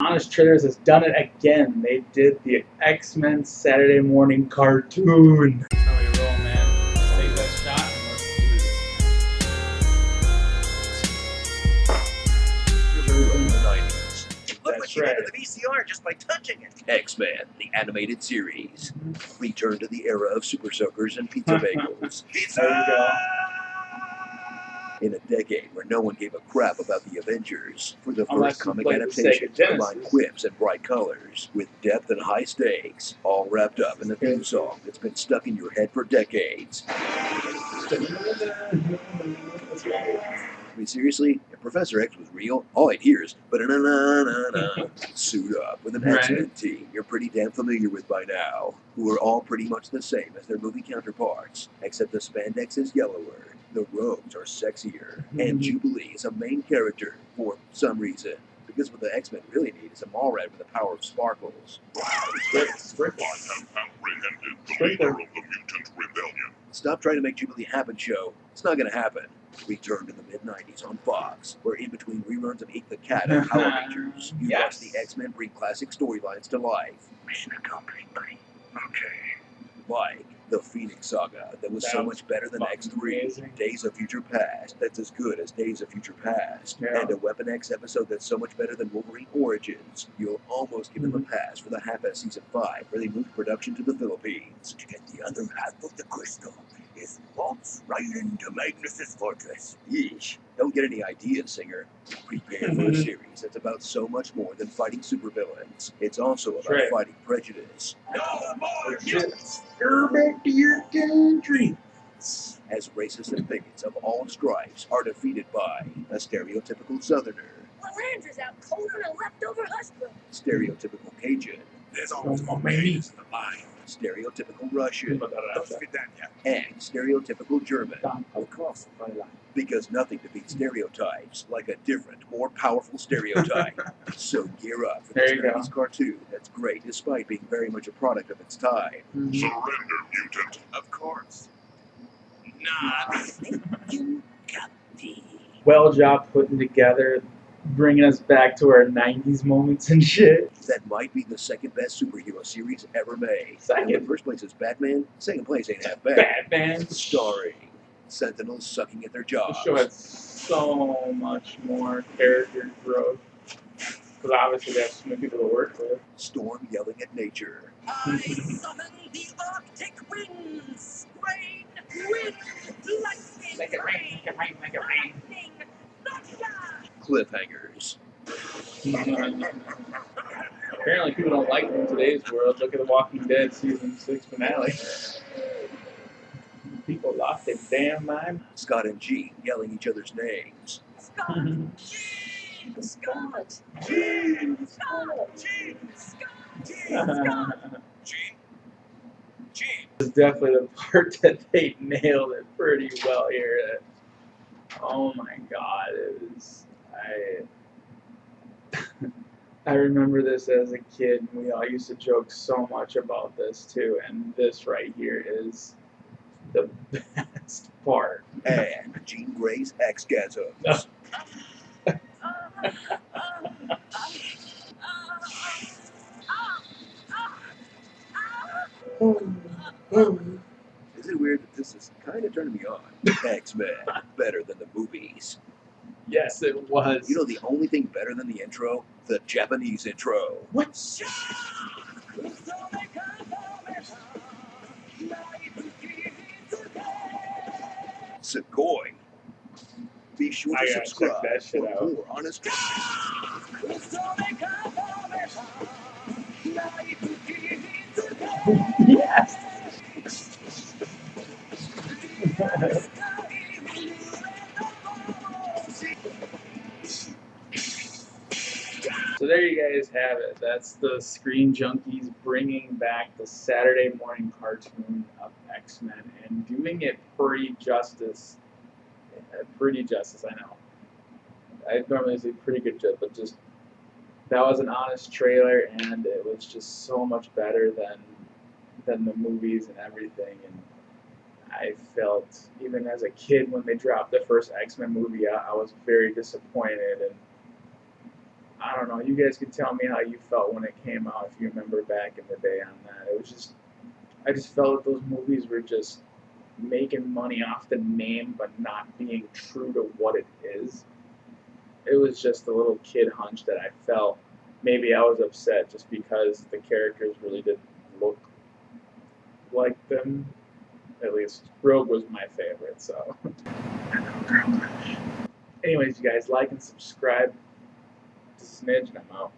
Honest Trailers has done it again. They did the X-Men Saturday morning cartoon. That's how we roll, man. Let's take that shot and let's do this. Look what you did to the VCR just by touching it. X-Men, the animated series. Return to the era of super soakers and pizza bagels. There you go. In a decade where no one gave a crap about the Avengers, for the Unless first you comic played the adaptation Sega to combine Genesis. quips and bright colors, with depth and high stakes, all wrapped up in a theme song that's been stuck in your head for decades. I mean, seriously, if Professor X was real, all I'd hear is ba-da-na-na-na-na. Suit up with an Right. X-Men team you're pretty damn familiar with by now, who are all pretty much the same as their movie counterparts, except the spandex is yellower, the robes are sexier, and Jubilee is a main character for some reason, because what the X-Men really need is a Mallrat with the power of sparkles. Strict. I have apprehended the leader of the mutant rebellion. Stop trying to make Jubilee happen, show. It's not gonna happen. Return to the mid-90s on Fox, where in between reruns of Eat the Cat and Power Rangers, you Yes. watch the X-Men bring classic storylines to life. Mission accomplished, buddy. Okay. Like the Phoenix Saga, that was so That much better than fucking X3, amazing. Days of Future Past, that's as good as Days of Future Past, Yeah. and a Weapon X episode that's so much better than Wolverine Origins. You'll almost give them Mm-hmm. a pass for the half-ass season 5, where they moved production to the Philippines. To get the other half of the crystal is waltz right into Magnus's fortress. Yeesh. Don't get any ideas, singer. Prepare for a series that's about so much more than fighting supervillains. It's also about Right. fighting prejudice. No more Just go back to your country. As racists and bigots of all stripes are defeated by a stereotypical Southerner, Miranda's out cold on a leftover husband. stereotypical Cajun, There's always always more more babies babies in the line. stereotypical Russian, Don't forget that yet. and stereotypical German. Of course, Because nothing defeats stereotypes like a different, more powerful stereotype. So gear up for There this you go. 90s cartoon that's great despite being very much a product of its time. Surrender, mutant. Of course. Nah. You got me. Well job putting together, bringing us back to our 90s moments and shit. That might be the second best superhero series ever made. Second. In first place is Batman, second place ain't half bad. Batman. Starring Sentinels sucking at their The jobs. show had so much more character growth. Because obviously they have so many people to work with. Storm yelling at nature. I summon the Arctic winds. Rain, wind, lightning, Make it rain, make it rain, make it rain. lightning, thunder. Cliffhangers. Apparently people don't like them in today's world. Look at The Walking Dead season 6 finale. People lost their damn mind. Scott and Jean yelling each other's names. Scott, Jean, Scott, Jean, Scott, Jean, Scott, Jean, Scott. Gene? Gene. It's definitely the part that they nailed it pretty well here. Oh my god, it was I remember this as a kid, and we all used to joke so much about this too, and this right here is the best part. And Jean Grey's X-gasms. Is it weird that this is kind of turning me on? X-Men, better than the movies. Yes, it was. You know the only thing better than the intro? The Japanese intro. What? Sugoi. Be sure I to gotta subscribe check that shit for out. more honest. Yes. So there you guys have it. That's the Screen Junkies bringing back the Saturday morning cartoon of X-Men and doing it pretty justice. Pretty justice, I know. I normally say pretty good job, but just that was an honest trailer, and it was just so much better than the movies and everything. And I felt, even as a kid, when they dropped the first X-Men movie out, I was very disappointed. And I don't know. You guys can tell me how you felt when it came out, if you remember back in the day on that. It was just, I just felt that those movies were just making money off the name, but not being true to what it is. It was just a little kid hunch that I felt. Maybe I was upset just because the characters really didn't look like them. At least Rogue was my favorite, so. Anyways, you guys, like and subscribe. This is Nidge, and I'm out.